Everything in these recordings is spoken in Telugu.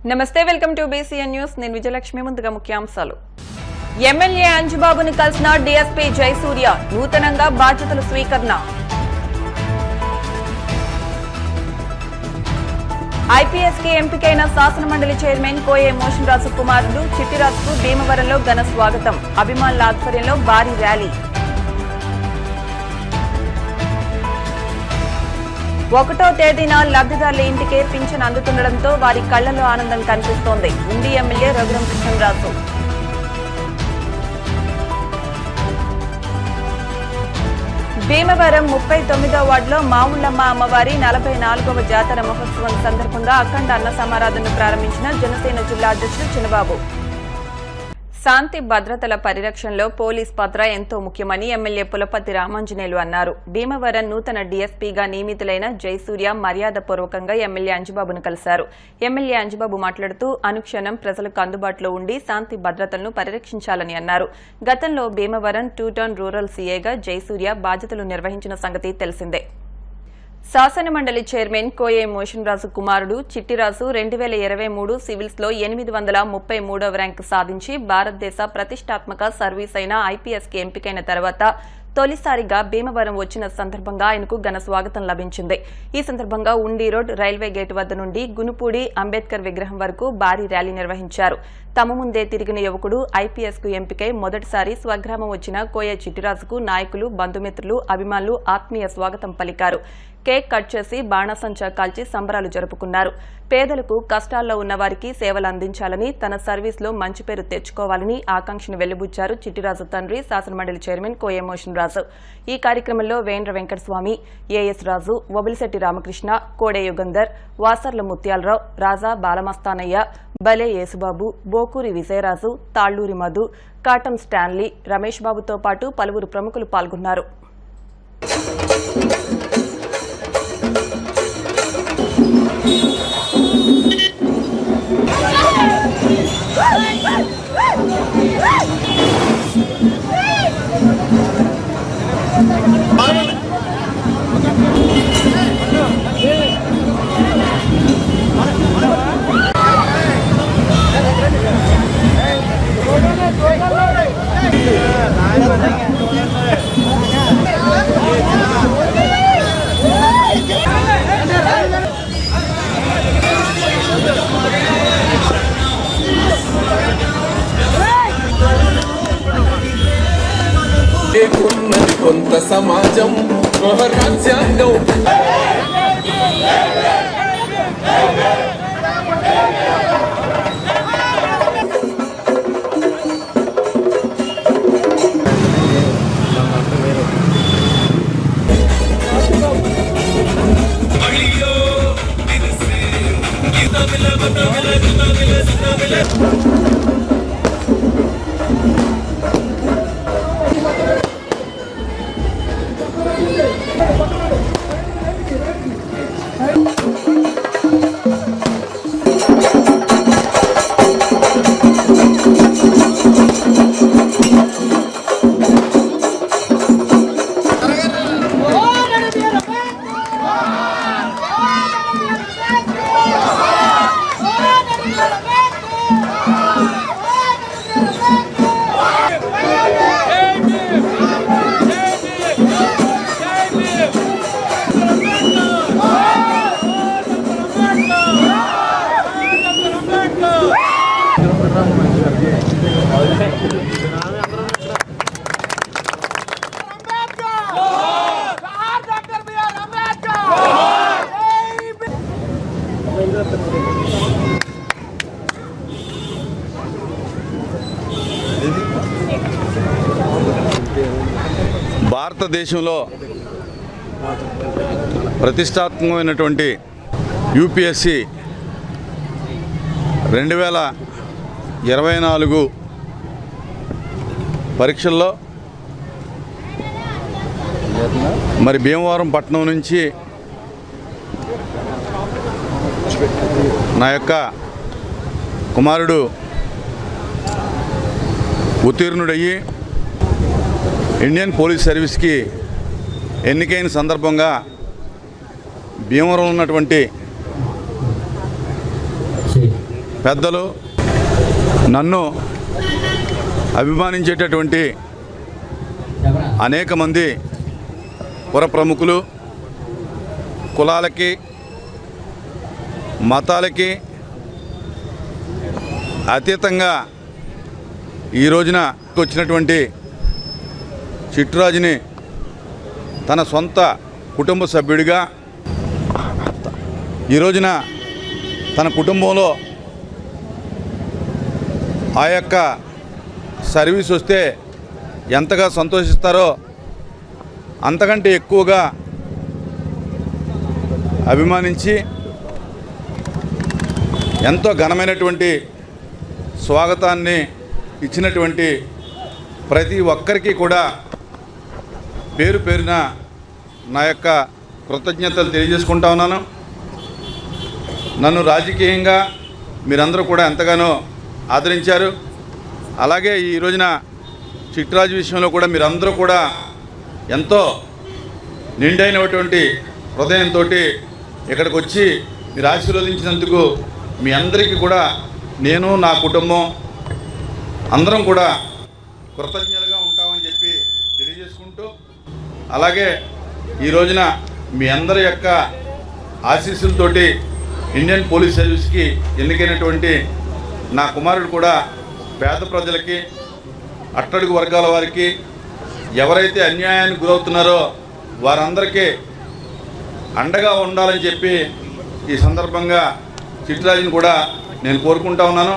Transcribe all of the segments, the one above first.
నమస్తే, వెల్కమ్ టు బీసీఎన్ న్యూస్. నేను విజయలక్ష్మి. ముందుగా ముఖ్యాంశాలు. ఎమ్మెల్యే అంజుబాబును కలిసిన డీఎస్పీ జయసూర్య, నూతనంగా బాధ్యతలు స్వీకరణ. ఐపీఎస్ కి ఎంపికైన శాసనమండలి చైర్మన్ కోయే మోషన్ రాజు కుమారుడు చిట్టిరాజుకు భీమవరంలో ఘన స్వాగతం. అభిమానుల ఆధ్వర్యంలో భారీ ర్యాలీ. 1వ తేదీన లబ్ధిదారుల ఇంటికే పింఛన్ అందుతుండటంతో వారి కళ్లలో ఆనందం కనిపిస్తోంది. ఉండి ఎమ్మెల్యే రఘురాం కృష్ణరాజు. భీమవరం 39వ వార్డులో మావుళ్లమ్మ అమ్మవారి 44వ జాతర మహోత్సవం సందర్భంగా అఖండ అన్న సమారాధనను ప్రారంభించిన జనసేన జిల్లా అధ్యక్షుడు చిన్నబాబు. శాంతి భద్రతల పరిరక్షణలో పోలీస్ పాత్ర ఎంతో ముఖ్యమని ఎమ్మెల్యే పులపర్తి రామాంజనేయులు అన్నారు. భీమవరం నూతన డీఎస్పీగా నియమితులైన జయసూర్య మర్యాదపూర్వకంగా ఎమ్మెల్యే అంజుబాబును కలిశారు. ఎమ్మెల్యే అంజుబాబు మాట్లాడుతూ అనుక్షణం ప్రజలకు అందుబాటులో ఉండి శాంతి భద్రతలను పరిరక్షించాలని అన్నారు. గతంలో భీమవరం 2 టౌన్ రూరల్ సీఏగా జయసూర్య బాధ్యతలు నిర్వహించిన సంగతి తెలిసిందే. శాసనమండలి చైర్మన్ కోయే మోషన్ రాజు కుమారుడు చిట్టిరాజు 2023 సివిల్స్ లో 833వ ర్యాంకు సాధించి భారతదేశ ప్రతిష్టాత్మక సర్వీస్ అయిన ఐపీఎస్ కి ఎంపికైన తర్వాత తొలిసారిగా భీమవరం వచ్చిన సందర్భంగా ఆయనకు ఘన స్వాగతం లభించింది. ఈ సందర్భంగా ఉండి రోడ్ రైల్వే గేటు వద్ద నుండి గునుపూడి అంబేద్కర్ విగ్రహం వరకు భారీ ర్యాలీ నిర్వహించారు. తమ ముందే తిరిగిన యువకుడు ఐపీఎస్ కు ఎంపికై మొదటిసారి స్వగ్రామం వచ్చిన కోయ చిట్టిరాజుకు నాయకులు, బంధుమిత్రులు, అభిమానులు ఆత్మీయ స్వాగతం పలికారు. కేక్ కట్ చేసి బాణాసంచా కాల్చి సంబరాలు జరుపుకున్నారు. పేదలకు, కష్టాల్లో ఉన్న వారికి సేవలు అందించాలని, తన సర్వీస్లో మంచి పేరు తెచ్చుకోవాలని ఆకాంక్షను వెల్లిబుచ్చారు చిట్టిరాజు తండ్రి శాసనమండలి చైర్మన్ కోయే మోషన్ రాజు. ఈ కార్యక్రమంలో వేంద్ర వెంకటస్వామి, ఏఎస్ రాజు, వబిలిశెట్టి రామకృష్ణ, కోడే యుగంధర్, వాసర్ల ముత్యాలరావు, రాజా బాలమస్తానయ్య, బలే యేసుబాబు, బోకూరి విజయరాజు, తాళ్లూరి మధు, కాటం స్టాన్లీ, రమేష్ బాబుతో పాటు పలువురు ప్రముఖులు పాల్గొన్నారు. కొంత సమాజం రాజ్యాంగం భారతదేశంలో ప్రతిష్టాత్మకమైనటువంటి యూపీఎస్సీ 2024 పరీక్షల్లో మరి భీమవరం పట్టణం నుంచి నా యొక్క కుమారుడు ఉత్తీర్ణుడయ్యి ఇండియన్ పోలీస్ సర్వీస్కి ఎన్నికైన సందర్భంగా భీమవరం ఉన్నటువంటి పెద్దలు, నన్ను అభిమానించేటటువంటి అనేక మంది పుర ప్రముఖులు, కులాలకి మతాలకి అతీతంగా ఈ రోజున వచ్చినటువంటి చిట్టిరాజుని తన సొంత కుటుంబ సభ్యుడిగా ఈ రోజున తన కుటుంబంలో ఆ యొక్క సర్వీస్ వస్తే ఎంతగా సంతోషిస్తారో అంతకంటే ఎక్కువగా అభిమానించి ఎంతో ఘనమైనటువంటి స్వాగతాన్ని ఇచ్చినటువంటి ప్రతి ఒక్కరికి కూడా పేరు పేరున నా యొక్క కృతజ్ఞతలు తెలియజేసుకుంటా ఉన్నాను. నన్ను రాజకీయంగా మీరందరూ కూడా ఎంతగానో ఆదరించారు. అలాగే ఈ రోజున చిట్టిరాజు విషయంలో కూడా మీరందరూ కూడా ఎంతో నిండైనటువంటి హృదయంతో ఇక్కడికి వచ్చి మీరు ఆశీర్వదించినందుకు మీ అందరికీ కూడా నేను, నా కుటుంబం అందరం కూడా కృతజ్ఞతలుగా ఉంటామని చెప్పి తెలియజేసుకుంటూ, అలాగే ఈ రోజున మీ అందరి యొక్క ఆశీస్సులతోటి ఇండియన్ పోలీస్ సర్వీస్కి ఎన్నికైనటువంటి నా కుమారుడు కూడా పేద ప్రజలకి, అట్టడుగు వర్గాల వారికి, ఎవరైతే అన్యాయానికి గురవుతున్నారో వారందరికీ అండగా ఉండాలని చెప్పి ఈ సందర్భంగా చిట్టిరాజుని కూడా నేను కోరుకుంటా ఉన్నాను.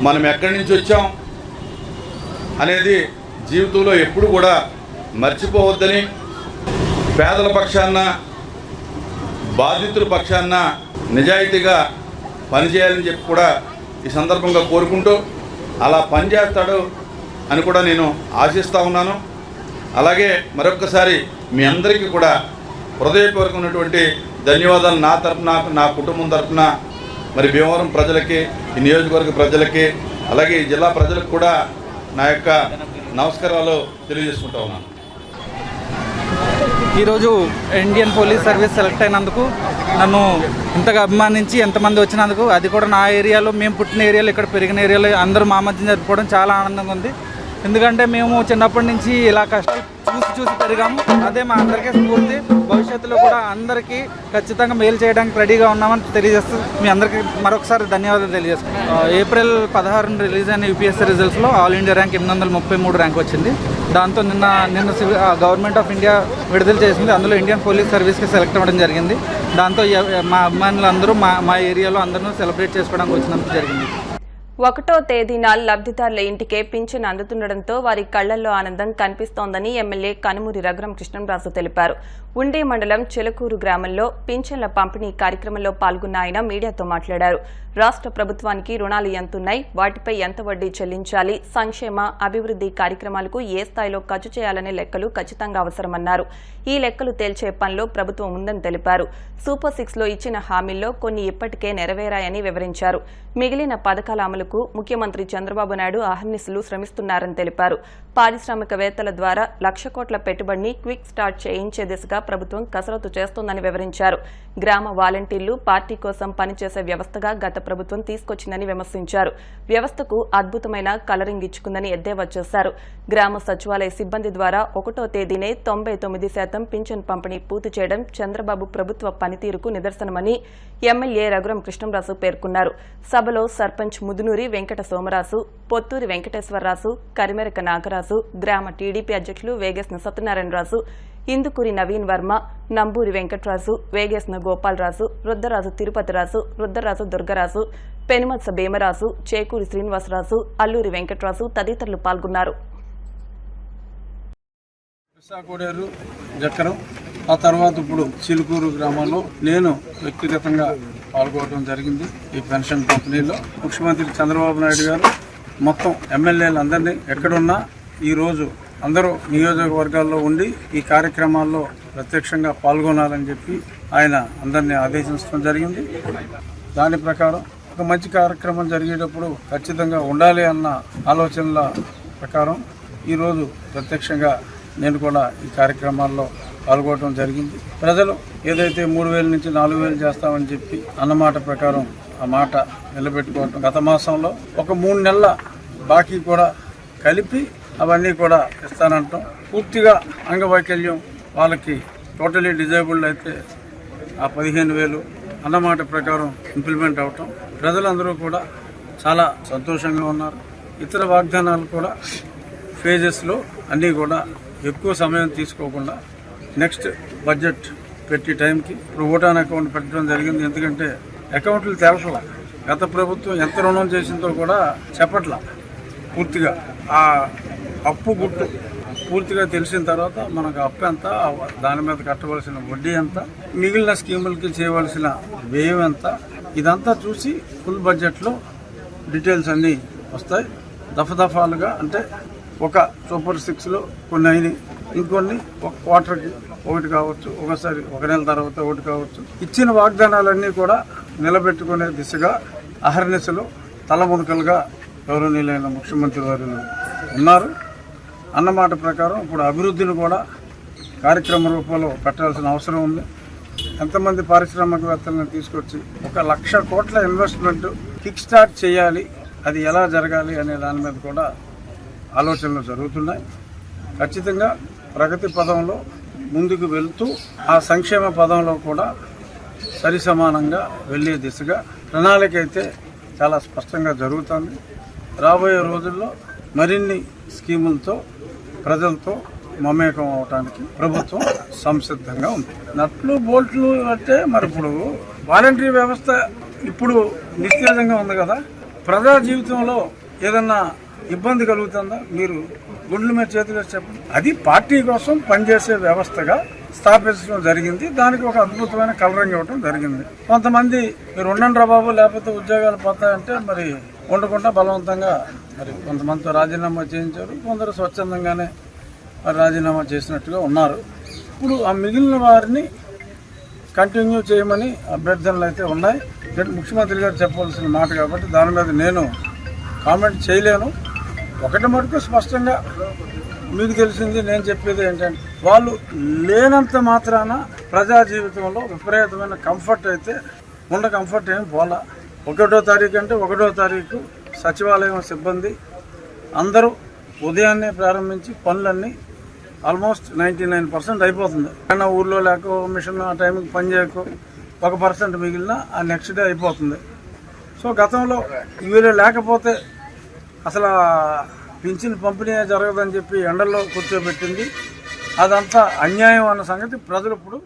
మనం ఎక్కడి నుంచి వచ్చాం అనేది జీవితంలో ఎప్పుడు కూడా మర్చిపోవద్దని, పేదల పక్షాన, బాధితుల పక్షాన నిజాయితీగా పనిచేయాలని చెప్పి కూడా ఈ సందర్భంగా కోరుకుంటూ, అలా పనిచేస్తాడు అని కూడా నేను ఆశిస్తూ ఉన్నాను. అలాగే మరొక్కసారి మీ అందరికీ కూడా హృదయపూర్వకమైనటువంటి ధన్యవాదాలు నా తరఫున, నా కుటుంబం తరఫున, మరి భీమవరం ప్రజలకి, ఈ నియోజకవర్గ ప్రజలకి, అలాగే ఈ జిల్లా ప్రజలకు కూడా నా యొక్క నమస్కారాలు తెలియజేసుకుంటా ఉన్నాను. ఈరోజు ఇండియన్ పోలీస్ సర్వీస్ సెలెక్ట్ అయినందుకు, నన్ను ఇంతగా అభిమానించి ఎంతమంది వచ్చినందుకు, అది కూడా నా ఏరియాలో, మేము పుట్టిన ఏరియాలో, ఇక్కడ పెరిగిన ఏరియాలో అందరూ మా మధ్య జరుపుకోవడం చాలా ఆనందంగా ఉంది. ఎందుకంటే మేము చిన్నప్పటి నుంచి ఇలా కష్టాలు చూసి పెరిగాము. అదే మా అందరికీ స్ఫూర్తి. భవిష్యత్తులో కూడా అందరికీ ఖచ్చితంగా మేలు చేయడానికి రెడీగా ఉన్నామని తెలియజేస్తూ మీ అందరికీ మరొకసారి ధన్యవాదాలు తెలియజేస్తున్నాను. ఏప్రిల్ 16 రిలీజ్ అయిన యూపీఎస్సీ రిజల్ట్స్లో ఆల్ ఇండియా ర్యాంక్ 833 ర్యాంక్ వచ్చింది. దాంతో నిన్న గవర్నమెంట్ ఆఫ్ ఇండియా విడుదల చేసింది. అందులో ఇండియన్ పోలీస్ సర్వీస్కి సెలెక్ట్ అవ్వడం జరిగింది. దాంతో మా అభిమానులందరూ మా ఏరియాలో అందరూ సెలబ్రేట్ చేసుకోవడానికి వచ్చినందుకు జరిగింది. 1వ తేదీన లబ్ధిదారుల ఇంటికే పింఛన్ అందుతుండటంతో వారి కళ్లల్లో ఆనందం కనిపిస్తోందని ఎమ్మెల్యే కనుమూరి రఘురామ కృష్ణంరాజు తెలిపారు. ఉండి మండలం చెలకూరు గ్రామంలో పింఛన్ల పంపిణీ కార్యక్రమంలో పాల్గొన్న ఆయన మీడియాతో మాట్లాడారు. రాష్ట్ర ప్రభుత్వానికి రుణాలు ఎంతున్నాయి, వాటిపై ఎంత వడ్డీ చెల్లించాలి, సంక్షేమ అభివృద్ధి కార్యక్రమాలకు ఏ స్థాయిలో ఖర్చు చేయాలనే లెక్కలు ఖచ్చితంగా అవసరమన్నారు. ఈ లెక్కలు తేల్చే పనిలో ప్రభుత్వం ఉందని తెలిపారు. సూపర్ 6లో ఇచ్చిన హామీల్లో కొన్ని ఇప్పటికే నెరవేరాయని వివరించారు. మిగిలిన పథకాల అమలుకు ముఖ్యమంత్రి చంద్రబాబు నాయుడు అహర్నిశలు శ్రమిస్తున్నారని తెలిపారు. పారిశ్రామికవేత్తల ద్వారా 1,00,000 కోట్ల పెట్టుబడిని క్విక్ స్టార్ట్ చేయించే దిశగా ప్రభుత్వం కసరత్తు చేస్తోందని వివరించారు. గ్రామ వాలంటీర్లు పార్టీ కోసం పనిచేసే వ్యవస్థగా గత ప్రభుత్వం తీసుకొచ్చిందని విమర్శించారు. వ్యవస్థకు అద్భుతమైన కలరింగ్ ఇచ్చుకుందని ఎద్దేవా చేశారు. గ్రామ సచివాలయ సిబ్బంది ద్వారా 1వ తేదీనే 99% పింఛన్ పంపిణీ పూర్తి చేయడం చంద్రబాబు ప్రభుత్వ పనితీరుకు నిదర్శనమని ఎమ్మెల్యే రఘురామ కృష్ణంరాజు పేర్కొన్నారు. సభలో సర్పంచ్ ముదునూరి వెంకట సోమరాజు, పొత్తూరి వెంకటేశ్వరరాజు, కరిమెరక నాగరాజు, గ్రామ టీడీపీ అధ్యక్షులు వేగేసిన సత్యనారాయణరాజు, ఇందుకూరి నవీన్ వర్మ, నంబూరి వెంకటరాజు, వేగేసిన గోపాలరాజు, రుద్దరాజు తిరుపతిరాజు, రుద్దరాజు దుర్గరాజు, పెనుమత్స భీమరాజు, చేకూరి శ్రీనివాసరాజు, అల్లూరి వెంకటరాజు తదితరులు పాల్గొన్నారు. ఆ తర్వాత ఇప్పుడు చిలుకూరు గ్రామంలో నేను వ్యక్తిగతంగా పాల్గొనడం జరిగింది. ఈ పెన్షన్ పంపిణీలో ముఖ్యమంత్రి చంద్రబాబు నాయుడు గారు మొత్తం ఎమ్మెల్యేలందరినీ ఎక్కడున్నా ఈరోజు అందరూ నియోజకవర్గాల్లో ఉండి ఈ కార్యక్రమాల్లో ప్రత్యక్షంగా పాల్గొనాలని చెప్పి ఆయన అందరినీ ఆదేశించడం జరిగింది. దాని ప్రకారం ఒక మంచి కార్యక్రమం జరిగేటప్పుడు ఖచ్చితంగా ఉండాలి అన్న ఆలోచనల ప్రకారం ఈరోజు ప్రత్యక్షంగా నేను కూడా ఈ కార్యక్రమాల్లో పాల్గొనడం జరిగింది. ప్రజలు ఏదైతే 3,000 నుంచి 4,000 చేస్తామని చెప్పి అన్నమాట ప్రకారం ఆ మాట నిలబెట్టుకోవటం, గత మాసంలో ఒక 3 నెలల బాకీ కూడా కలిపి అవన్నీ కూడా ఇస్తానంటాం. పూర్తిగా అంగవైకల్యం వాళ్ళకి టోటలీ డిజేబుల్డ్ అయితే ఆ 15,000 అన్నమాట ప్రకారం ఇంప్లిమెంట్ అవటం, ప్రజలందరూ కూడా చాలా సంతోషంగా ఉన్నారు. ఇతర వాగ్దానాలు కూడా ఫేజెస్లో అన్నీ కూడా ఎక్కువ సమయం తీసుకోకుండా నెక్స్ట్ బడ్జెట్ పెట్టి టైంకి ఇప్పుడు ఓటాన్ అకౌంట్ పెట్టడం జరిగింది. ఎందుకంటే అకౌంట్లు తెలపల, గత ప్రభుత్వం ఎంత రుణం చేసిందో కూడా చెప్పట్లా. పూర్తిగా ఆ అప్పు గుట్టు పూర్తిగా తెలిసిన తర్వాత మనకు అప్పు ఎంత, దాని మీద కట్టవలసిన వడ్డీ ఎంత, మిగిలిన స్కీములకి చేయవలసిన వ్యయం ఎంత, ఇదంతా చూసి ఫుల్ బడ్జెట్లో డీటెయిల్స్ అన్నీ వస్తాయి. దఫాలుగా అంటే ఒక సూపర్ 6లో కొన్ని అయినాయి, ఇంకొన్ని ఒక క్వార్టర్కి ఒకటి కావచ్చు, ఒకసారి 1 నెల తర్వాత ఒకటి కావచ్చు. ఇచ్చిన వాగ్దానాలన్నీ కూడా నిలబెట్టుకునే దిశగా అహర్నిశలు తలమునకలుగా గౌరవనీయులైన ముఖ్యమంత్రి వారు ఉన్నారు. అన్నమాట ప్రకారం ఇప్పుడు అభివృద్ధిని కూడా కార్యక్రమ రూపంలో పెట్టాల్సిన అవసరం ఉంది. ఎంతమంది పారిశ్రామికవేత్తలను తీసుకొచ్చి 1,00,000 కోట్ల ఇన్వెస్ట్మెంట్ కిక్ స్టార్ట్ చేయాలి, అది ఎలా జరగాలి అనే దాని మీద కూడా ఆలోచనలు జరుగుతున్నాయి. ఖచ్చితంగా ప్రగతి పదంలో ముందుకు వెళ్తూ ఆ సంక్షేమ పదంలో కూడా సరిసమానంగా వెళ్ళే దిశగా ప్రణాళిక అయితే చాలా స్పష్టంగా జరుగుతుంది. రాబోయే రోజుల్లో మరిన్ని స్కీములతో ప్రజలతో మమేకం అవడానికి ప్రభుత్వం సంసిద్ధంగా ఉంది. నట్లు బోల్ట్లు అంటే మరి ఇప్పుడు వాలంటరీ వ్యవస్థ ఇప్పుడు నిస్తేజంగా ఉంది కదా, ప్రజా జీవితంలో ఏదన్నా ఇబ్బంది కలుగుతుందా? మీరు గుండెల మీద చేతిగా చెప్పండి. అది పార్టీ కోసం పనిచేసే వ్యవస్థగా స్థాపించడం జరిగింది. దానికి ఒక అద్భుతమైన కలరింగ్ ఇవ్వడం జరిగింది. కొంతమంది మీరు ఉండండి రా బాబు లేకపోతే ఉద్యోగాలు పోతాయంటే మరి ఉండకుండా బలవంతంగా మరి కొంతమందితో రాజీనామా చేయించారు, కొందరు స్వచ్ఛందంగానే రాజీనామా చేసినట్టుగా ఉన్నారు. ఇప్పుడు ఆ మిగిలిన వారిని కంటిన్యూ చేయమని అభ్యర్థనలు అయితే ఉన్నాయి. ముఖ్యమంత్రి గారు చెప్పవలసిన మాట కాబట్టి దాని మీద నేను కామెంట్ చేయలేను. ఒకటి మటుకు స్పష్టంగా మీకు తెలిసింది, నేను చెప్పేది ఏంటంటే వాళ్ళు లేనంత మాత్రాన ప్రజా జీవితంలో విపరీతమైన కంఫర్ట్ అయితే కంఫర్ట్ ఏమి పోలా. 1వ తారీఖు అంటే 1వ తారీఖు సచివాలయం సిబ్బంది అందరూ ఉదయాన్నే ప్రారంభించి పనులన్నీ ఆల్మోస్ట్ 99% అయిపోతుంది. అయినా ఊర్లో లేక మిషన్ ఆ టైంకి పని చేయకు 1% మిగిలిన ఆ నెక్స్ట్ డే అయిపోతుంది. సో గతంలో వీళ్ళు లేకపోతే అసలు పింఛన్ పంపిణీ జరగదని చెప్పి ఎండల్లో కూర్చోబెట్టింది. అదంతా అన్యాయం అన్న సంగతి ప్రజలు ఇప్పుడు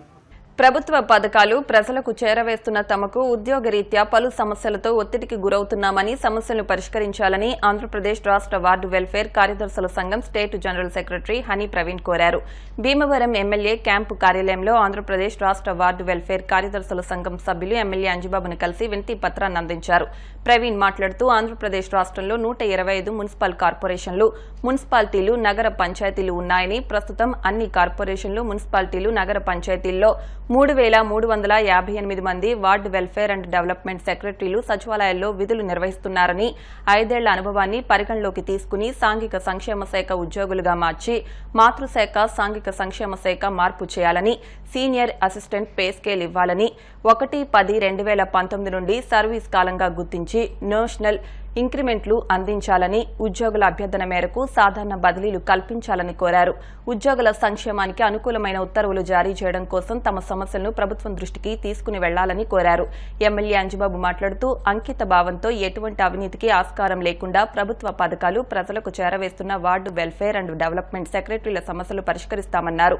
ప్రభుత్వ పథకాలు ప్రజలకు చేరవేస్తున్న తమకు ఉద్యోగరీత్యా పలు సమస్యలతో ఒత్తిడికి గురవుతున్నామని, సమస్యలను పరిష్కరించాలని ఆంధ్రప్రదేశ్ రాష్ట్ర వార్డు వెల్ఫేర్ కార్యదర్శుల సంఘం state general secretary honey Praveen కోరారు. భీమవరం ఎమ్మెల్యే క్యాంపు కార్యాలయంలో ఆంధ్రప్రదేశ్ రాష్ట్ర వార్డు వెల్ఫేర్ కార్యదర్శుల సంఘం సభ్యులు ఎమ్మెల్యే అంజిబాబును కలిసి వినతి పత్రాన్ని అందించారు. ప్రవీణ్ మాట్లాడుతూ ఆంధ్రప్రదేశ్ రాష్ట్రంలో 125 మున్సిపల్ కార్పొరేషన్లు, మున్సిపాలిటీలు, నగర పంచాయతీలు ఉన్నాయని, ప్రస్తుతం అన్ని కార్పొరేషన్లు, మున్సిపాలిటీలు, నగర పంచాయతీల్లో 3,358 మంది వార్డు వెల్ఫేర్ అండ్ డెవలప్మెంట్ సెక్రటరీలు సచివాలయాల్లో విధులు నిర్వహిస్తున్నారని, 5 ఏళ్ల అనుభవాన్ని పరిగణలోకి తీసుకుని సాంఘిక సంక్షేమ శాఖ ఉద్యోగులుగా మార్చి మాతృశాఖ సాంఘిక సంక్షేమ శాఖ మార్పు చేయాలని, సీనియర్ అసిస్టెంట్ పే స్కేల్ ఇవ్వాలని, 1/10/2019 నుండి సర్వీస్ కాలంగా గుర్తించి నేషనల్ ఇంక్రిమెంట్లు అందించాలని, ఉద్యోగుల అభ్యర్థన మేరకు సాధారణ బదిలీలు కల్పించాలని కోరారు. ఉద్యోగుల సంక్షేమానికి అనుకూలమైన ఉత్తర్వులు జారీ చేయడం కోసం తమ సమస్యలను ప్రభుత్వం దృష్టికి తీసుకుని వెళ్లాలని కోరారు. ఎమ్మెల్యే అంజిబాబు మాట్లాడుతూ అంకిత భావంతో ఎటువంటి అవినీతికి ఆస్కారం లేకుండా ప్రభుత్వ పథకాలు ప్రజలకు చేరవేస్తున్న వార్డు వెల్ఫేర్ అండ్ డెవలప్మెంట్ సెక్రటరీల సమస్యలు పరిష్కరిస్తామన్నారు.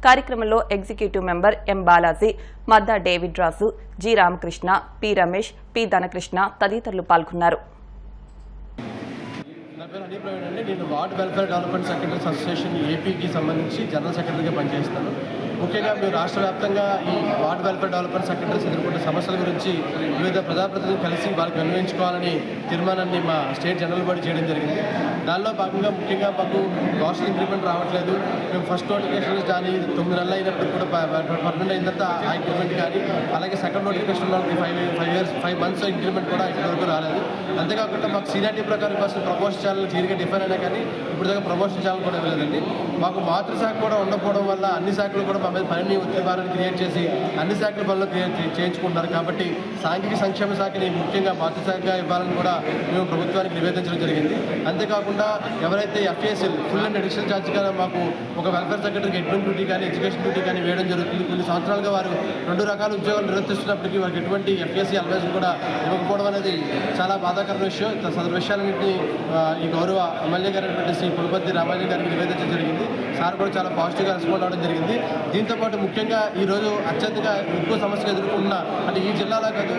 కార్యక్రమంలో executive member M Balaji, Madda David Raju, G Ramakrishna, P Ramesh, P Dhanakrishna తదితరులు పాల్గొన్నారు. నా పేరు హనీ ప్రవీణ్ అండి. నేను ward welfare development secretaries association ఏపీకి సంబంధించి జనరల్ సెక్రటరీగా పనిచేస్తాను. ముఖ్యంగా మేము రాష్ట్ర వ్యాప్తంగా ఈ వార్డ్ వెల్ఫేర్ డెవలప్మెంట్ సెక్రటరీస్ ఎదుర్కొంటే సమస్యల గురించి వివిధ ప్రజాప్రతినిధులు కలిసి వాళ్ళకి విన్నవించుకోవాలని తీర్మానాన్ని మా స్టేట్ జనరల్ బాడీ చేయడం జరిగింది. దానిలో భాగంగా ముఖ్యంగా మాకు కాస్ట్ ఇంక్రిమెంట్ రావట్లేదు. మేము ఫస్ట్ నోటిఫికేషన్ కానీ 9 నెలలు అయినప్పుడు కూడా పర్మనెంట్ అయిన తర్వాత ఆ ఇంక్రిమెంట్ కానీ, అలాగే సెకండ్ నోటిఫికేషన్ వాళ్ళకి 5 months ఇంక్రిమెంట్ కూడా ఇప్పటివరకు రాలేదు. అంతేకాకుండా మాకు సీనియారిటీ ప్రకారం ఫస్ట్ ప్రమోషన్ ఛానల్ క్లియర్గా డిఫైన్ అయినా కానీ ఇప్పుడు దాకా ప్రమోషన్ ఛానల్ కూడా ఇవ్వలేదండి. మాకు మాతృశాఖ కూడా ఉండకపోవడం వల్ల అన్ని శాఖలు కూడా మా మీద పనిని ఉద్యోగాలను క్రియేట్ చేసి అన్ని శాఖల పనులు చేయించుకుంటున్నారు. కాబట్టి సాంఘిక సంక్షేమ శాఖని ముఖ్యంగా మాతృశాఖగా ఇవ్వాలని కూడా మేము ప్రభుత్వానికి నివేదించడం జరిగింది. అంతేకాకుండా ఎవరైతే ఎఫ్ఏఎస్ఎల్ ఫుల్ అండ్ అడిషనల్ ఛార్జ్గా మాకు ఒక వెల్ఫేర్ సెక్రటరీకి అడ్మిన్ డ్యూటీ కానీ ఎడ్యుకేషన్ డ్యూటీ కానీ వేయడం జరుగుతుంది. కొన్ని సంవత్సరాలుగా వారు 2 రకాల ఉద్యోగాలు నిర్వర్తిస్తున్నప్పటికీ వారికి ఎటువంటి ఎఫ్ఏఎస్సీ అలవెన్స్ కూడా ఇవ్వకపోవడం అనేది చాలా బాధాకరమైన విషయం. సదరు విషయాలన్నింటినీ ఈ గౌరవ ఎమ్మెల్యే గారు శ్రీ పులపర్తి రామాజీ గారికి నివేదించడం జరిగింది. సార్ కూడా చాలా పాజిటివ్గా రెస్పాండ్ అవ్వడం జరిగింది. దీంతోపాటు ముఖ్యంగా ఈరోజు అత్యధికంగా ఎక్కువ సమస్యలు ఎదుర్కొన్న అంటే ఈ జిల్లాలో కాదు,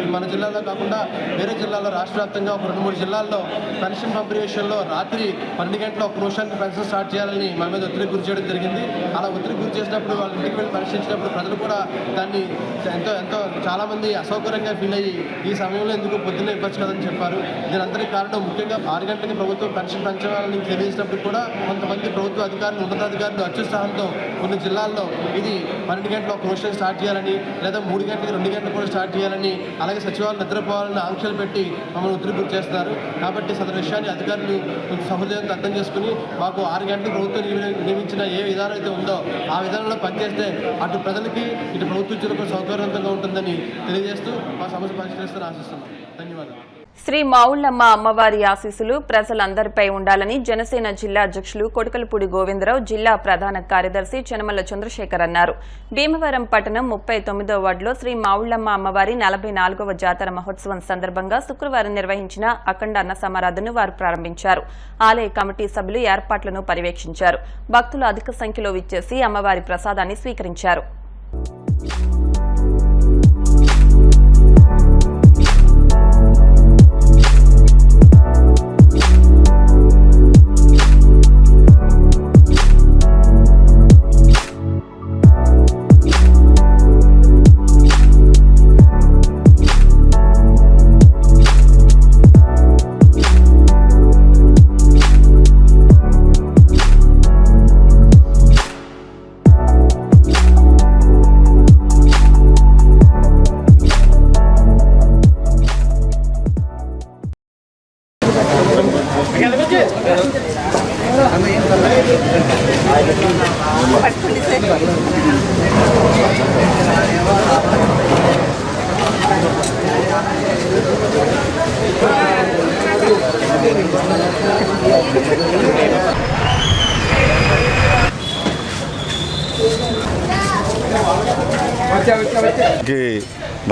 ఈ మన జిల్లాలో కాకుండా వేరే జిల్లాలో రాష్ట్ర వ్యాప్తంగా ఒక 2-3 జిల్లాల్లో పెన్షన్ పంపిణీ విషయంలో రాత్రి 12 గంటల 1 నిమిషానికి పెన్షన్ స్టార్ట్ చేయాలని మన మీద ఒత్తిడి గురి చేయడం జరిగింది. అలా ఒత్తిడి గురి చేసినప్పుడు వాళ్ళ ఇంటికి వెళ్ళి పరిశీలించినప్పుడు ప్రజలు కూడా దాన్ని ఎంతో చాలామంది అసౌకర్యంగా ఫీల్ అయ్యి ఈ సమయంలో ఎందుకు పొద్దున్నే ఇవ్వచ్చు కదని చెప్పారు. దీని అందరికీ కారణం ముఖ్యంగా 6 గంటలకి ప్రభుత్వం పెన్షన్ పెంచాలని తెలియజేసినప్పుడు కూడా కొంతమంది ప్రభుత్వ అధికారులు ఉన్నతాధికారులు అత్యుత్సాహంతో కొన్ని జిల్లాల్లో ఇది 12 గంటల 1 నిమిషం స్టార్ట్ చేయాలని లేదా 3 గంటలకి 2 గంటలు కూడా స్టార్ట్ చేయాలని అలాగే సచివాలయం నిద్రపోవాలని ఆంక్షలు పెట్టి మమ్మల్ని ఒత్తిడి గురి చేస్తున్నారు. కాబట్టి సదరు విషయాన్ని అధికారులు కొంచెం సహృదయంతో అర్థం చేసుకుని మాకు 6 గంటలు ప్రభుత్వం నియమించిన ఏ విధానం అయితే ఉందో ఆ విధానంలో పనిచేస్తే అటు ప్రజలకి ఇటు ప్రభుత్వ ఉద్యోగులకు సౌకర్యవంతంగా ఉంటుందని తెలియజేస్తూ మా సమస్య పరిష్కరిస్తారని ఆశిస్తున్నాం. ధన్యవాదాలు. శ్రీ మావుళ్లమ్మ అమ్మవారి ఆశీస్సులు ప్రజలందరిపై ఉండాలని జనసేన జిల్లా అధ్యక్షులు కొడకలపూడి గోవిందరావు, జిల్లా ప్రధాన కార్యదర్శి చెనమల్ల చంద్రశేఖర్ అన్నారు. భీమవరం పట్టణం 39వ వార్డులో శ్రీ మావుళ్లమ్మ అమ్మవారి 44వ జాతర మహోత్సవం సందర్భంగా శుక్రవారం నిర్వహించిన అఖండ అన్న సమారాధనను వారు ప్రారంభించారు. ఆలయ కమిటీ సభ్యులు ఏర్పాట్లను పర్యవేక్షించారు. భక్తులు అధిక సంఖ్యలో విచ్చేసి అమ్మవారి ప్రసాదాన్ని స్వీకరించారు.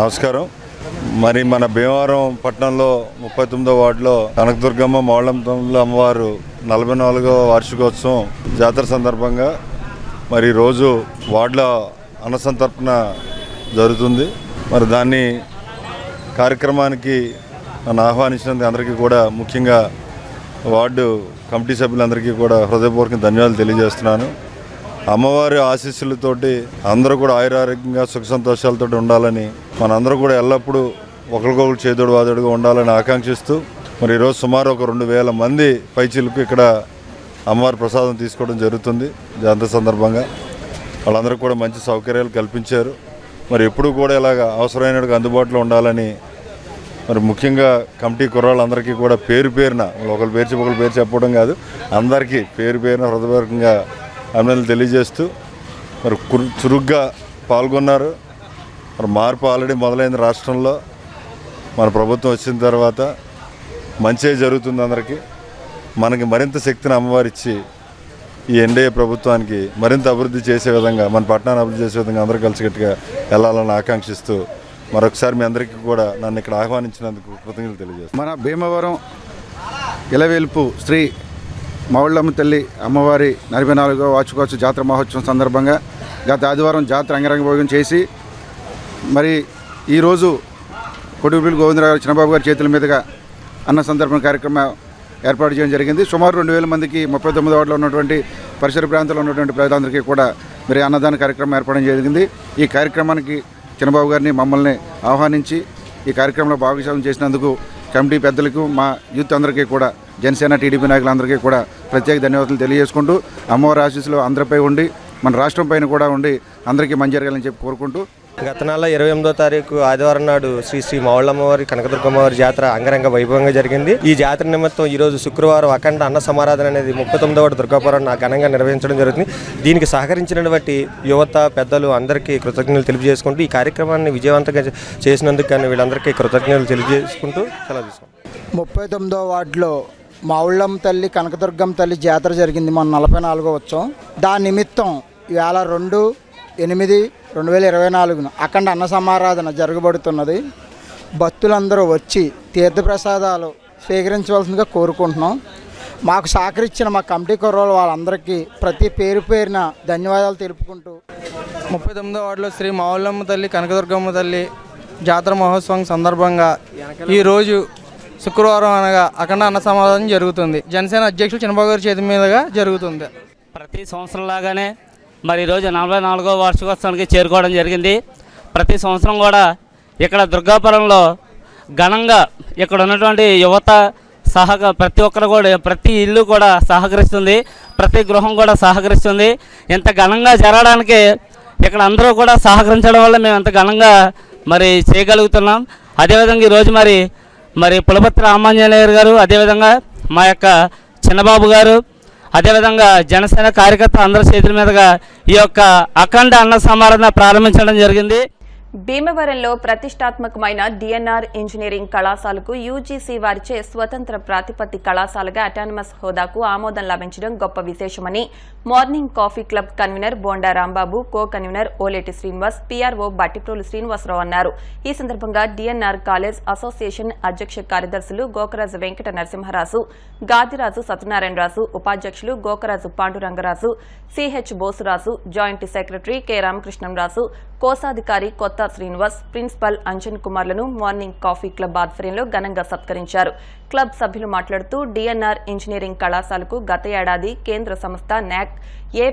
నమస్కారం. మరి మన భీమవరం పట్టణంలో 39వ వార్డులో కనకదుర్గమ్మ మావుళ్లమ్మ అమ్మవారు 44వ వార్షికోత్సవం జాతర సందర్భంగా మరి రోజు వార్డులో అన్నసంతర్పణ జరుగుతుంది. మరి దాన్ని కార్యక్రమానికి నన్ను ఆహ్వానించినందుకు అందరికీ కూడా ముఖ్యంగా వార్డు కమిటీ సభ్యులందరికీ కూడా హృదయపూర్వక ధన్యవాదాలు తెలియజేస్తున్నాను. అమ్మవారి ఆశీస్సులతోటి అందరూ కూడా ఆయురారోగ్యంగా సుఖ సంతోషాలతో ఉండాలని మనందరూ కూడా ఎల్లప్పుడూ ఒకరికొకరు చేదోడు వాదోడుగా ఉండాలని ఆకాంక్షిస్తూ మరి ఈరోజు సుమారు ఒక 2000 మంది పైచిలకు ఇక్కడ అమ్మవారి ప్రసాదం తీసుకోవడం జరుగుతుంది. జాతర సందర్భంగా వాళ్ళందరూ కూడా మంచి సౌకర్యాలు కల్పించారు. మరి ఎప్పుడు కూడా ఇలాగ అవసరమైనట్టుగా అందుబాటులో ఉండాలని మరి ముఖ్యంగా కమిటీ కుర్రాళ్ళందరికీ కూడా పేరు పేరున ఒకరి పేరు చెప్పడం కాదు, అందరికీ పేరు పేరున హృదయపూర్వకంగా అభినందనలు తెలియజేస్తూ మరి చురుగ్గా పాల్గొన్నారు. మరి మార్పు ఆల్రెడీ మొదలైంది రాష్ట్రంలో. మన ప్రభుత్వం వచ్చిన తర్వాత మంచి జరుగుతుంది అందరికీ. మనకి మరింత శక్తిని అమ్మవారిచ్చి ఈ ఎన్డీఏ ప్రభుత్వానికి మరింత అభివృద్ధి చేసే విధంగా, మన పట్టణాన్ని అభివృద్ధి చేసే విధంగా అందరూ కలిసికట్టుగా వెళ్ళాలని ఆకాంక్షిస్తూ మరొకసారి మీ అందరికీ కూడా నన్ను ఇక్కడ ఆహ్వానించినందుకు కృతజ్ఞతలు తెలియజేస్తాను. మన భీమవరం ఇలవేల్పు శ్రీ మావుళ్లమ్మ తల్లి అమ్మవారి 44వ వార్షికోత్సవ జాతర మహోత్సవం సందర్భంగా గత ఆదివారం జాతర అంగరంగ భోగం చేసి మరి ఈరోజు కొడుకుపల్లి గోవిందరావు చిన్నబాబు గారి చేతుల మీదుగా అన్న సందర్భన కార్యక్రమం ఏర్పాటు చేయడం జరిగింది. సుమారు 2000 మందికి 39వ వార్డులో ఉన్నటువంటి పరిసర ప్రాంతాల్లో ఉన్నటువంటి ప్రజలందరికీ కూడా మరి అన్నదాన కార్యక్రమం ఏర్పడడం జరిగింది. ఈ కార్యక్రమానికి చిన్నబాబు గారిని మమ్మల్ని ఆహ్వానించి ఈ కార్యక్రమంలో భాగస్వామ్యం చేసినందుకు కమిటీ పెద్దలకు, మా యూత్ అందరికీ కూడా, జనసేన టీడీపీ నాయకులందరికీ కూడా ప్రత్యేక ధన్యవాదాలు తెలియజేసుకుంటూ అమ్మవారి ఆశీస్సులు అందరిపై ఉండి మన రాష్ట్రం పైన కూడా ఉండి అందరికీ మంచి జరగాలని చెప్పి కోరుకుంటూ గత నెల 28వ తారీఖు ఆదివారం నాడు శ్రీ శ్రీ మావుళ్ళమ్మవారి కనకదుర్గమ్మవారి జాతర అంగరంగ వైభవంగా జరిగింది. ఈ జాతర నిమిత్తం ఈరోజు శుక్రవారం అఖండ అన్న సమారాధన అనేది 39వ దుర్గాపురం ఘనంగా నిర్వహించడం జరుగుతుంది. దీనికి సహకరించినటువంటి యువత పెద్దలు అందరికీ కృతజ్ఞతలు తెలియజేసుకుంటూ ఈ కార్యక్రమాన్ని విజయవంతంగా చేసినందుకు కానీ వీళ్ళందరికీ కృతజ్ఞతలు తెలియజేసుకుంటూ సెలవు తీసుకుంటాం. 39వ వార్డులో మావుళ్ళమ్మ తల్లి కనకదుర్గమ్మ తల్లి జాతర జరిగింది మొన్న 44వ ఉత్సవం. దాని నిమిత్తం ఇవాళ 2/8/2024 అఖండ అన్న సమారాధన జరగబడుతున్నది. భక్తులందరూ వచ్చి తీర్థప్రసాదాలు స్వీకరించవలసిందిగా కోరుకుంటున్నాం. మాకు సహకరించిన మా కమిటీ కుర్రోళ్ళు వాళ్ళందరికీ ప్రతి పేరు పేరున ధన్యవాదాలు తెలుపుకుంటూ 39వ వార్డులో శ్రీ మావుళ్ళమ్మ తల్లి కనకదుర్గమ్మ తల్లి జాతర మహోత్సవం సందర్భంగా ఈరోజు శుక్రవారం అనగా అఖండ అన్న సమారాధన జరుగుతుంది. జనసేన అధ్యక్షులు చంద్రబాబు గారి చేతి మీదుగా జరుగుతుంది. ప్రతి సంవత్సరం లాగానే మరి ఈరోజు 44వ వార్షికోత్సవానికి చేరుకోవడం జరిగింది. ప్రతి సంవత్సరం కూడా ఇక్కడ దుర్గాపురంలో ఘనంగా ఇక్కడ ఉన్నటువంటి యువత ప్రతి ఒక్కరు కూడా ప్రతి ఇల్లు కూడా సహకరిస్తుంది, ప్రతి గృహం కూడా సహకరిస్తుంది. ఇంత ఘనంగా జరగడానికి ఇక్కడ అందరూ కూడా సహకరించడం వల్ల మేము ఇంత ఘనంగా మరి చేయగలుగుతున్నాం. అదేవిధంగా ఈరోజు మరి పులపత్రి రామాంజనేయులు గారు, అదేవిధంగా మా యొక్క చిన్నబాబు గారు, అదేవిధంగా జనసేన కార్యకర్త అందరి చేతుల మీదుగా ఈ యొక్క అఖండ అన్న సమారాధన ప్రారంభించడం జరిగింది. భీమవరంలో ప్రతిష్టాత్మకమైన డిఎన్ఆర్ ఇంజనీరింగ్ కళాశాలకు యూజీసీ వారిచే స్వతంత్ర ప్రాతిపత్తి కళాశాలగా అటానమస్ హోదాకు ఆమోదం లభించడం గొప్ప విశేషమని morning coffee club convener Bonda Rambabu, co convener Oleti Srinivas, PRO Bhattiprolu Srinivasarao అన్నారు. ఈ సందర్భంగా డిఎన్ఆర్ కాలేజ్ అసోసియేషన్ అధ్యక్ష కార్యదర్శులు గోకరాజు వెంకట నరసింహరాజు, గాదిరాజు సత్యనారాయణరాజు, ఉపాధ్యక్షులు Gokaraju Pandurangaraju, CH Bosuraju, joint secretary K Ramakrishnamraju, కోశాధికారి కొత్త శ్రీనివాస్, ప్రిన్సిపల్ అంజన్ కుమార్లను మార్నింగ్ కాఫీ క్లబ్ ఆధ్వర్యంలో ఘనంగా సత్కరించారు. క్లబ్ సభ్యులు మాట్లాడుతూ డిఎన్ఆర్ ఇంజనీరింగ్ కళాశాలకు గత ఏడాది కేంద్ర సంస్థ నాక్ A++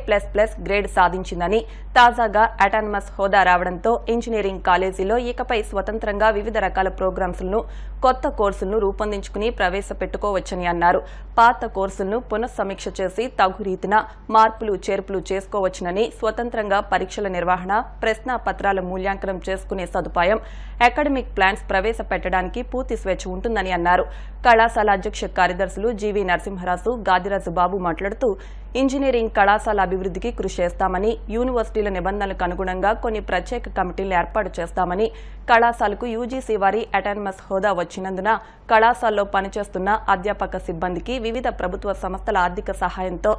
గ్రేడ్ సాధించిందని, తాజాగా అటానమస్ హోదా రావడంతో ఇంజనీరింగ్ కాలేజీలో ఇకపై స్వతంత్రంగా వివిధ రకాల ప్రోగ్రామ్స్లను, కొత్త కోర్సులను రూపొందించుకుని ప్రవేశపెట్టుకోవచ్చని అన్నారు. పాత కోర్సులను పునఃసమీక్ష చేసి తగు రీతిన మార్పులు చేర్పులు చేసుకోవచ్చునని, స్వతంత్రంగా పరీక్షల నిర్వహణ, ప్రశ్నాపత్రాల మూల్యాంకనం చేసుకునే సదుపాయం, అకాడమిక్ ప్లాన్స్ ప్రవేశపెట్టడానికి పూర్తి స్వేచ్ఛ ఉంటుందని అన్నారు. కళాశాల అధ్యక్ష కార్యదర్శులు జీవీ నరసింహరాజు, గాదిరాజు బాబు మాట్లాడుతూ ఇంజనీరింగ్ కళాశాల అభివృద్ధికి కృషి చేస్తామని, యూనివర్సిటీల నిబంధనలకు అనుగుణంగా కొన్ని ప్రత్యేక కమిటీలు ఏర్పాటు చేస్తామని, కళాశాలకు యూజీసీ వారి అటానమస్ హోదా వచ్చినందున కళాశాలలో పనిచేస్తున్న అధ్యాపక సిబ్బందికి వివిధ ప్రభుత్వ సంస్థల ఆర్థిక సహాయంతో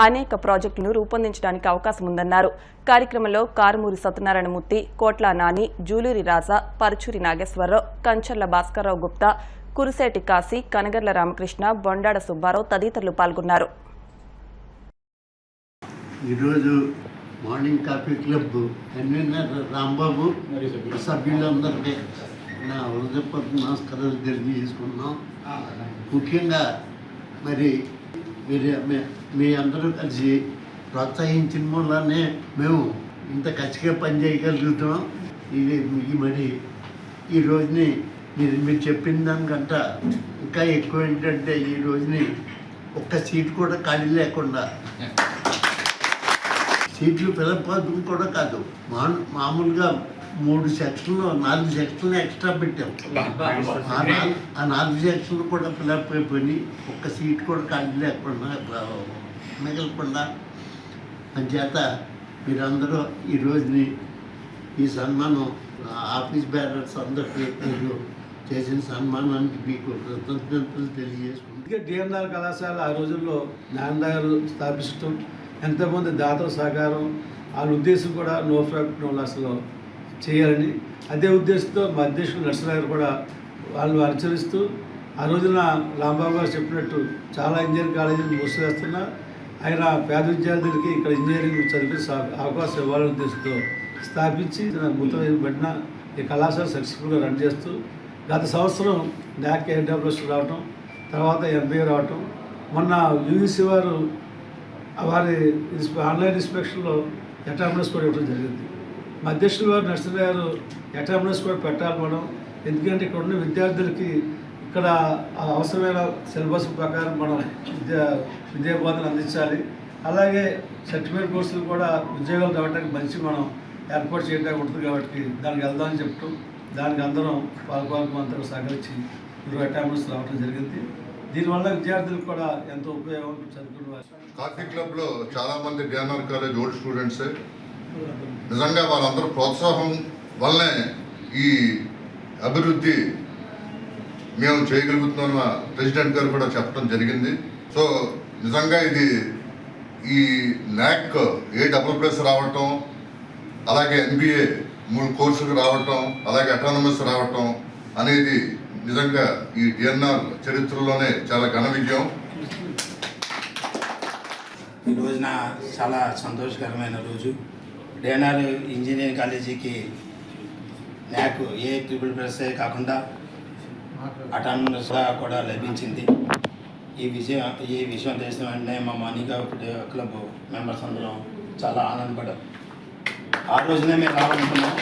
అనేక ప్రాజెక్టులను రూపొందించడానికి అవకాశం ఉందన్నారు. కార్యక్రమంలో కారుమూరి సత్యనారాయణమూర్తి, కోట్ల నాని, జూలూరి రాజా, పరుచూరి నాగేశ్వరరావు, కంచర్ల భాస్కర్రావు గుప్తా, కురిసేటి కాశీ, కనగర్ల రామకృష్ణ, బొండాడ సుబ్బారావు తదితరులు పాల్గొన్నారు. ఈరోజు morning coffee club convener Rambabu సభ్యులందరికీ నా హృదయపూర్వక నమస్కారాలు తెలియజేసుకున్నాం. ముఖ్యంగా మరి మీ అందరూ కలిసి ప్రోత్సహించిన వల్లనే మేము ఇంత ఖచ్చితంగా పని చేయగలుగుతున్నాం. ఇది మరి ఈ రోజుని మీరు చెప్పిన దానికంట ఇంకా ఎక్కువ ఏంటంటే ఈ రోజుని ఒక్క సీటు కూడా ఖాళీ లేకుండా, సీట్లు పిలపడం కూడా కాదు, మామూలుగా 3 సెక్షన్లు 4 సెక్షన్లు ఎక్స్ట్రా పెట్టాం. ఆ 4 సెక్షన్లు కూడా ఫిలప్ అయిపోయి ఒక్క సీట్ కూడా ఖాళీ లేకుండా మిగలకుండా అంచేత మీరందరూ ఈ రోజుని ఈ సన్మానం ఆఫీస్ బ్యారర్స్ అందరికీ మీరు చేసిన సన్మానానికి మీకు కృతజ్ఞతలు తెలియజేసుకుంటాం. డిఎన్ఆర్ కళాశాల ఆ రోజుల్లో నారాయణ గారు స్థాపించడం, ఎంతోమంది దాతల సహకారం, వాళ్ళ ఉద్దేశం కూడా నో ప్రాఫిట్ నో లాస్లో చేయాలని, అదే ఉద్దేశంతో మా అధ్యక్షులు నరసింహ గారు కూడా వాళ్ళు అనుసరిస్తూ ఆ రోజున రాంబాబు గారు చెప్పినట్టు చాలా ఇంజనీరింగ్ కాలేజీలు మూసివేస్తున్నా ఆయన పేద విద్యార్థులకి ఇక్కడ ఇంజనీరింగ్ చదివే అవకాశం ఇవ్వాలనే ఉద్దేశంతో స్థాపించి మూతబడిన ఈ కళాశాల సక్సెస్ఫుల్గా రన్ చేస్తూ గత సంవత్సరం NAC A++ రావటం, తర్వాత MBA రావటం, మొన్న యూజీసీ వారు వారి ఆన్లైన్ ఇన్స్పెక్షన్లో అటానమస్ కూడా ఇవ్వడం జరిగింది. మా అధ్యక్షులు వారు నరసింహ గారు అటానమస్ కూడా పెట్టాలి మనం, ఎందుకంటే ఇక్కడ ఉన్న విద్యార్థులకి ఇక్కడ అవసరమైన సిలబస్ ప్రకారం మనం విద్యాబోధన అందించాలి. అలాగే సర్టిఫికేట్ కోర్సులు కూడా ఉద్యోగాలు రావడానికి మంచి మనం ఏర్పాటు చేయడానికి ఉంటుంది కాబట్టి దానికి వెళ్దామని చెప్తూ దానికి అందరం పాల్గొనడం అంతా సహకరించి ఈరోజు అటానమస్ రావడం జరిగింది. దీనివల్ల విద్యార్థులకు కూడా ఎంతో ఉపయోగం చదువుకునే కాఫీ క్లబ్లో చాలామంది డిఎన్ఆర్ కాలేజ్ ఓల్డ్ స్టూడెంట్సే. నిజంగా వాళ్ళందరూ ప్రోత్సాహం వల్లనే ఈ అభివృద్ధి మేము చేయగలుగుతున్నామని ప్రెసిడెంట్ గారు కూడా చెప్పడం జరిగింది. సో నిజంగా ఇది ఈ NAC A++ రావటం, అలాగే NBA 3 కోర్సులు రావటం, అలాగే అటానమస్ రావటం అనేది నిజంగా ఈ డిఎన్ఆర్ చరిత్రలోనే చాలా ఘన విజయం. ఈ రోజున చాలా సంతోషకరమైన రోజు. డిఎన్ఆర్ ఇంజనీరింగ్ కాలేజీకి NAC A++ కాకుండా అటానమస్ కూడా లభించింది. ఈ విషయం తెలిసిన వెంటనే మా మార్నింగ్ క్లబ్ మెంబర్స్ అందరం చాలా ఆనందపడ్డాం. ఆ రోజునే మేము రావాలనుకున్నాం,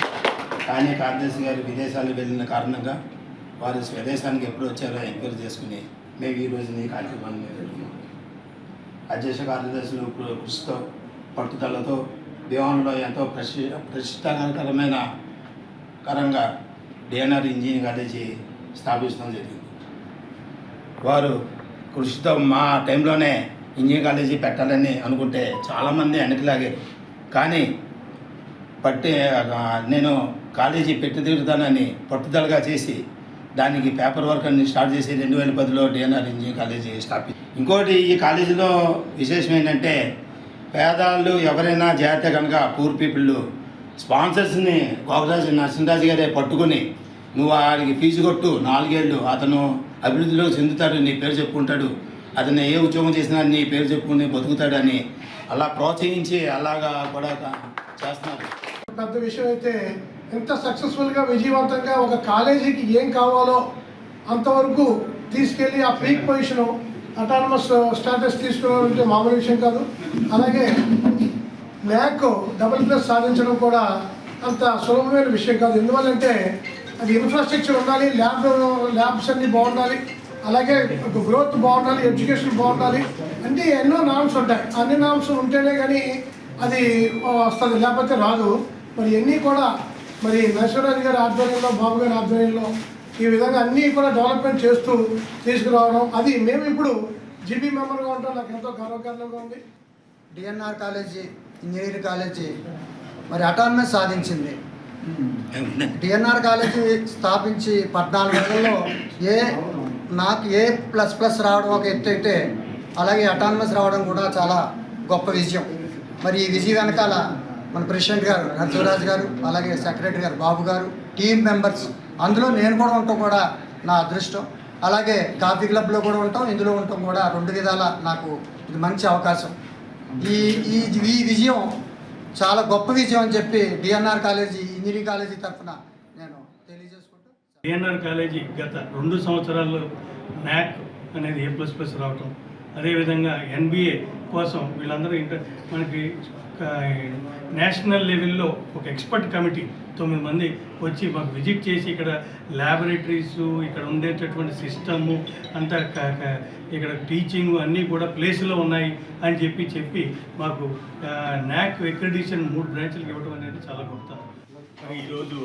కానీ కార్యదర్శి గారు విదేశాలు వెళ్ళిన కారణంగా వారు స్వదేశానికి ఎప్పుడు వచ్చారో ఎంక్వైరీ చేసుకుని మేము ఈ రోజుని కార్యక్రమాన్ని పెట్టుకున్నాం. అధ్యక్ష కార్యదర్శులు కృషితో పట్టుదలతో భీమవరంలో ఎంతో ప్రతిష్టాకరమైన డిఎన్ఆర్ ఇంజనీరింగ్ కాలేజీ స్థాపించడం జరిగింది. వారు కృషితో మా టైంలోనే ఇంజనీరింగ్ కాలేజీ పెట్టాలని అనుకుంటే చాలామంది వెనక్కిలాగారు, కానీ నేను కాలేజీ పెట్టి తీరుతానని పట్టుదలగా చేసి దానికి పేపర్ వర్క్ అన్ని స్టార్ట్ చేసి 2010లో డిఎన్ఆర్ ఇంజనీరింగ్ కాలేజీ స్థాపించి. ఇంకోటి ఈ కాలేజీలో విశేషం ఏంటంటే పేదవాళ్ళు ఎవరైనా జాగ్రత్త కనుక పూర్ పీపుల్ స్పాన్సర్స్ని గోగరాజు నరసింహరాజు గారే పట్టుకొని నువ్వు వాడికి ఫీజు కొట్టు 4 ఏళ్ళు, అతను అభివృద్ధిలో చెందుతాడు, నీ పేరు చెప్పుకుంటాడు, అతను ఏ ఉద్యోగం చేసినా నీ పేరు చెప్పుకుని బతుకుతాడని అలా ప్రోత్సహించి అలాగా కూడా చేస్తున్నారు. పెద్ద విషయం అయితే ఎంత సక్సెస్ఫుల్గా విజయవంతంగా ఒక కాలేజీకి ఏం కావాలో అంతవరకు తీసుకెళ్ళి ఆ పీక్ పొజిషన్ అటానమస్ స్టాటస్ తీసుకున్నారంటే మామూలు విషయం కాదు. అలాగే NAC AA+ సాధించడం కూడా అంత సులభమైన విషయం కాదు. ఎందువల్లంటే అది ఇన్ఫ్రాస్ట్రక్చర్ ఉండాలి, ల్యాబ్స్ అన్నీ బాగుండాలి, అలాగే గ్రోత్ బాగుండాలి, ఎడ్యుకేషన్ బాగుండాలి, అంటే ఎన్నో నామ్స్ ఉంటాయి. అన్ని నామ్స్ ఉంటేనే కానీ అది వస్తుంది, లేకపోతే రాదు. మరి ఇవన్నీ కూడా మరి నరసింహరాజు గారి ఆధ్వర్యంలో, బాబు గారి ఆధ్వర్యంలో ఈ విధంగా అన్నీ కూడా డెవలప్మెంట్ చేస్తూ తీసుకురావడం, అది మేము ఇప్పుడు జీబీ మెంబర్గా ఉంటాం, నాకు ఎంతో గర్వకారణంగా ఉంది. డిఎన్ఆర్ కాలేజీ ఇంజనీరింగ్ కాలేజీ మరి అటానమస్ సాధించింది. డిఎన్ఆర్ కాలేజీ స్థాపించి 14 నెలల్లో నాకు A++ రావడం ఒక ఎత్తు అయితే, అలాగే అటానమస్ రావడం కూడా చాలా గొప్ప విజయం. మరి ఈ విజయం వెనకాల మన ప్రెసిడెంట్ గారు నరసింహరాజు గారు, అలాగే సెక్రటరీ గారు బాబు గారు, టీమ్ మెంబర్స్, అందులో నేను కూడా ఉండటం కూడా నా అదృష్టం. అలాగే కాఫీ క్లబ్లో కూడా ఉంటాం, ఇందులో ఉండటం కూడా 2 విధాల నాకు ఇది మంచి అవకాశం. ఈ విజయం చాలా గొప్ప విజయం అని చెప్పి డిఎన్ఆర్ కాలేజీ ఇంజనీరింగ్ కాలేజీ తరఫున నేను తెలియజేసుకుంటూ, డిఎన్ఆర్ కాలేజీ గత 2 సంవత్సరాల్లో NAC అనేది A++ రావటం, అదేవిధంగా NBA కోసం వీళ్ళందరూ మనకి నేషనల్ లెవెల్లో ఒక ఎక్స్పర్ట్ కమిటీ 9 మంది వచ్చి మాకు విజిట్ చేసి ఇక్కడ ల్యాబొరేటరీస్, ఇక్కడ ఉండేటటువంటి సిస్టము అంతా, ఇక్కడ టీచింగ్ అన్నీ కూడా ప్లేస్లో ఉన్నాయి అని చెప్పి మాకు NAC అక్రిడిటేషన్ 3 బ్రాంచ్లకు ఇవ్వడం అనేది చాలా గొప్ప. మరి ఈరోజు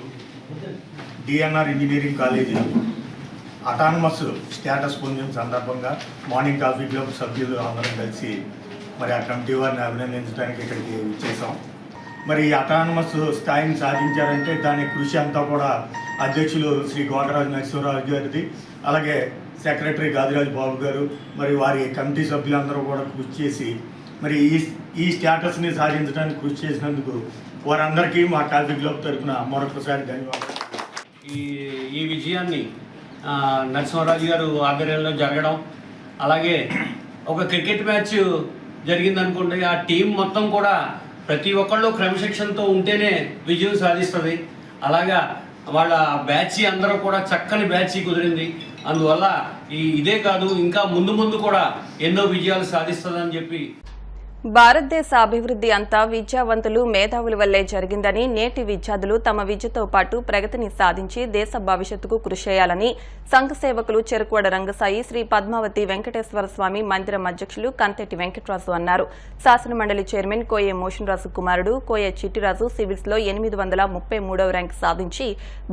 DNR engineering college autonomous status పొందిన సందర్భంగా మార్నింగ్ కాఫీ క్లబ్ సభ్యులు అందరం కలిసి మరి ఆ కమిటీ వారిని అభినందించడానికి ఇక్కడికి వచ్చేసాం. మరి ఈ అటానమస్ స్థాయిని సాధించారంటే దాని కృషి అంతా కూడా అధ్యక్షులు శ్రీ గోగరాజు నరసింహరాజు గారిది, అలాగే సెక్రటరీ గాదిరాజు బాబు గారు, మరి వారి కమిటీ సభ్యులందరూ కూడా కృషి చేసి మరి ఈ స్టేటస్ని సాధించడానికి కృషి చేసినందుకు వారందరికీ మా కాఫీ క్లబ్ తరఫున మరొకసారి ధన్యవాదాలు. ఈ విజయాన్ని నరసింహరాజు గారు ఆధ్వర్యంలో జరగడం, అలాగే ఒక క్రికెట్ మ్యాచ్ జరిగిందనుకోండి, ఆ టీం మొత్తం కూడా ప్రతి ఒక్కళ్ళు క్రమశిక్షణతో ఉంటేనే విజయం సాధిస్తుంది. అలాగా వాళ్ళ బ్యాచ్ అందరూ కూడా చక్కని బ్యాచ్ కుదిరింది. అందువల్ల ఇదే కాదు, ఇంకా ముందు కూడా ఎన్నో విజయాలు సాధిస్తుందని చెప్పి భారతదేశ అభివృద్ధి అంతా విద్యావంతులు మేధావుల వల్లే జరిగిందని, నేటి విద్యార్థులు తమ విద్యతో పాటు ప్రగతిని సాధించి దేశ భవిష్యత్తుకు కృషి చేయాలని సంఘ సేవకులు చెరుకువాడ రంగసాయి శ్రీ పద్మావతి వెంకటేశ్వర స్వామి మందిరం అధ్యక్షులు కంతెటి వెంకటరాజు అన్నారు. శాసనమండలి చైర్మన్ కోయే మోషన్ రాజు కుమారుడు కోయే చిట్టిరాజు సివిల్స్ లో 833వ ర్యాంకు సాధించి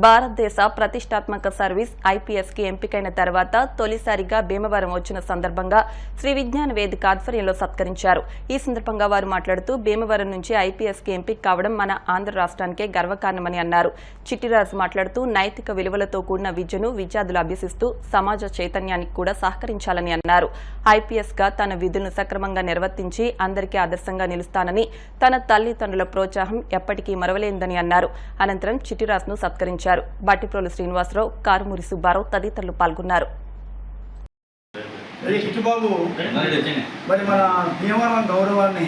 భారతదేశ ప్రతిష్టాత్మక సర్వీస్ IPS కి ఎంపికైన తర్వాత తొలిసారిగా భీమవరం వచ్చిన సందర్భంగా శ్రీ విజ్ఞాన వేదిక ఆధ్వర్యంలో సత్కరించారు. ఈ సందర్భంగా వారు మాట్లాడుతూ భీమవరం నుంచి IPS కి ఎంపిక కావడం మన ఆంధ్ర రాష్ట్రానికే గర్వకారణమని అన్నారు. చిట్టిరాజు మాట్లాడుతూ నైతిక విలువలతో కూడిన విద్యను విద్యార్థులు అభ్యసిస్తూ సమాజ చైతన్యానికి కూడా సహకరించాలని అన్నారు. IPS గా తన విధులను సక్రమంగా నిర్వర్తించి అందరికీ ఆదర్శంగా నిలుస్తానని, తన తల్లిదండ్రుల ప్రోత్సాహం ఎప్పటికీ మరవలేందని అన్నారు. అనంతరం చిట్టిరాజును సత్కరించారు. బట్టిప్రోలు శ్రీనివాసరావు, కారుమూరి సుబ్బారావు తదితరులు పాల్గొన్నారు. చిట్టుబాబు మరి మన భీమవరం గౌరవాన్ని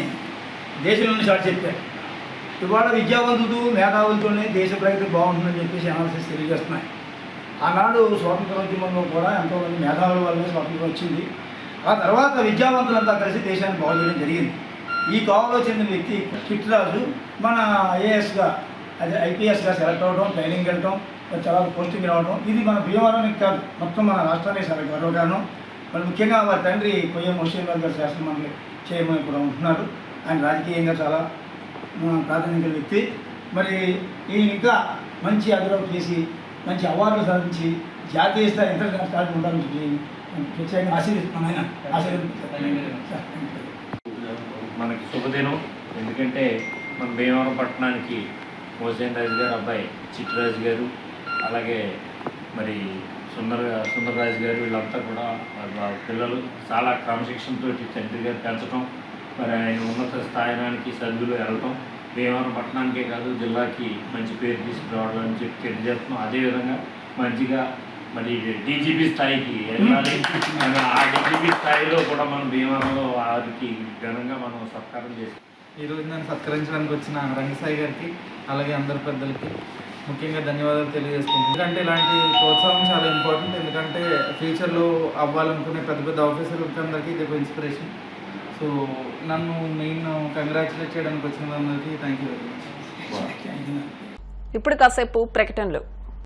దేశంలోనే చాటి చెప్పారు. ఇవాళ విద్యావంతుడు మేధావులతోనే దేశ ప్రగతి బాగుంటుందని చెప్పేసి అనాలిసిస్ తెలియజేస్తున్నాయి. ఆనాడు స్వాతంత్రోద్యమంలో కూడా ఎంతోమంది మేధావుల వల్లే స్వాతంత్రం వచ్చింది. ఆ తర్వాత విద్యావంతులంతా కలిసి దేశాన్ని బాగు చేయడం జరిగింది. ఈ కోవలో చెందిన వ్యక్తి చిట్టిరాజు మన IASగా అదే IPSగా సెలెక్ట్ అవ్వడం, ట్రైనింగ్ వెళ్ళడం, చాలా పోస్టింగ్ రావడం, ఇది మన భీమవరానికి కాదు మొత్తం మన రాష్ట్రానికి చాలా గర్వకారణం. మరి ముఖ్యంగా వారి తండ్రి కొయ్య మోషన్ రాజు గారు శాసనమండలి చేయమని కూడా ఉంటున్నారు. ఆయన రాజకీయంగా చాలా ప్రాధాన్యత వ్యక్తి. మరి ఈయన ఇంకా మంచి అభివృద్ధి చేసి మంచి అవార్డులు సాధించి జాతీయ స్థాయి ఇంటర్నేషనల్ స్థాయిలో ఉండాలని చెప్పి ప్రత్యేకంగా ఆశీర్వదిస్తున్నాను. ఆయన ఆశీర్వదించారు. మనకి శుభదినం. ఎందుకంటే మన భీమవరం పట్టణానికి మోసేన్ రాజు గారు అబ్బాయి చిట్టిరాజు గారు, అలాగే మరి సుందరరాజు గారు, వీళ్ళంతా కూడా పిల్లలు చాలా క్రమశిక్షణతో తండ్రి గారు పెంచడం, మరి ఆయన ఉన్నత స్థానానికి సభ్యులు వెళ్ళటం, భీమవరం పట్టణానికే కాదు జిల్లాకి మంచి పేరు తీసుకురావడం అని చెప్పి తెలియజేస్తున్నాం. అదేవిధంగా మంచిగా మరి DGP స్థాయికి వెళ్ళాలి. ఆ DGP స్థాయిలో కూడా మనం భీమవరంలో వారికి ఘనంగా మనం సత్కారం చేస్తాం. ఈరోజు నన్ను సత్కరించడానికి వచ్చిన రంగసాయి గారికి, అలాగే అందరి పెద్దలకి ముఖ్యంగా ధన్యవాదాలు తెలియజేసుకుంటాను. ఎందుకంటే ఇలాంటి ప్రోత్సాహం చాలా ఇంపార్టెంట్. ఎందుకంటే ఫ్యూచర్లో అవ్వాలనుకునే పెద్ద పెద్ద ఆఫీసర్లకి అందరికీ ఇది ఒక ఇన్స్పిరేషన్. సో నేను కంగ్రాచులేట్ చేయడానికి వచ్చిన అందరికీ థ్యాంక్ యూ వెరీ మచ్. ఇప్పుడు కాసేపు ప్రకటనలు.